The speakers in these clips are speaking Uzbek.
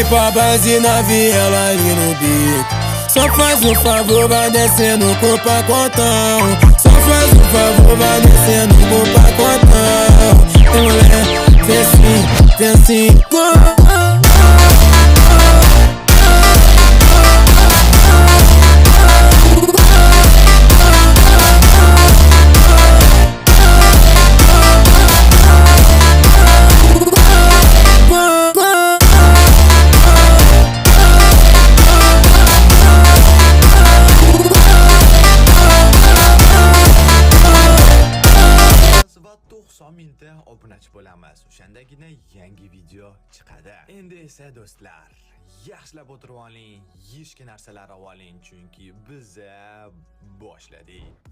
pra base na viela ali no bico. Só faz um favor, vai descendo com o pacotão. Só faz um favor, vai descendo com o pacotão. Mulher, tem cinco. mingta obunachi bo'lamiz. O'shandagina yangi video chiqadi. Endi esa do'stlar, yaxshilab o'tirib oling, yeyishga narsalar olib oling, chunki biz boshladik.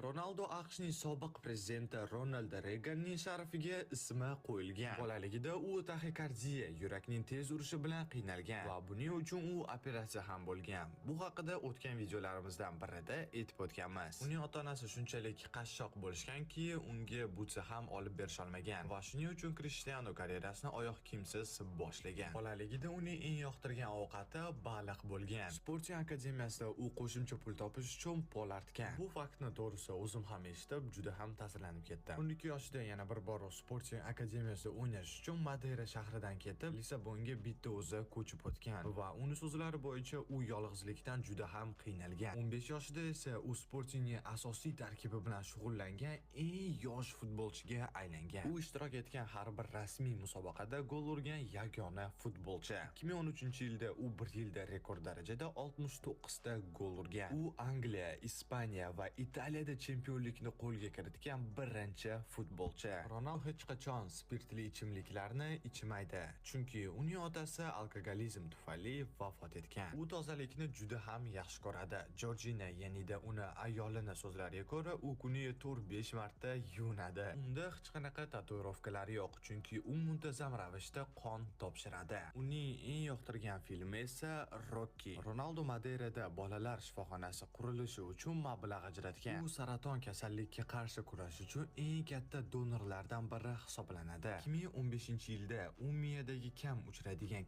Ronaldo AQShning sobiq prezidenti Ronald Reaganning sharafiga ismi qo'yilgan. Bolaligida u taxikardiya, yurakning tez urishi bilan qiynalgan va buning uchun u operatsiya ham bo'lgan. Bu haqida o'tgan videolarimizdan birida aytib o'tganmiz. Uning ota-onasi shunchalik qashshoq bo'lishganki, unga butsa ham olib berisha olmagan va shuning uchun Cristiano karyerasini oyoq kiyimsiz boshlagan. Bolaligida uning eng yoqtirgan ovqati baliq bo'lgan. Sporting akademiyasida u qo'shimcha pul topish uchun pol artgan. Bu faktni to'g'risi o'zim ham eshitib, juda ham ta'sirlanib ketdim. 12 yoshida yana bir bor Sporting akademiyasida o'ynash uchun Madeira shahridan ketib, Lisabonga bitta o'zi ko'chib o'tgan va uning so'zlari bo'yicha u yolg'izlikdan juda ham qiynalgan. 15 yoshida esa u Sportingning asosiy tarkibi bilan shug'ullangan eng yosh futbolchiga aylangan. U ishtirok etgan har bir rasmiy musobaqada gol urgan yagona futbolchi. 2013-yilda u bir yilda rekord darajada 69 ta gol urgan. U Angliya, Ispaniya va Italiyada chempionlikni qo'lga kiritgan birinchi futbolchi. Ronaldo hech qachon spirtli ichimliklarni ichmaydi, chunki uning otasi alkogolizm tufayli vafot etgan. U tozalikni juda ham yaxshi ko'radi. Georgina, ya'nida uni ayolini so'zlariga ko'ra, u kuniga 4-5 marta yuvinadi. Unda hech qanaqa tatuirovkalar yo'q, chunki u muntazam ravishda qon topshiradi. Uning eng yoqtirgan filmi esa Rocky. Ronaldo Madeirada bolalar shifoxonasi qurilishi uchun mablag' ajratgan. U saraton kasallikka qarshi kurash uchun eng katta donorlardan biri hisoblanadi. 2015-yilda u miyadagi kam uchraydigan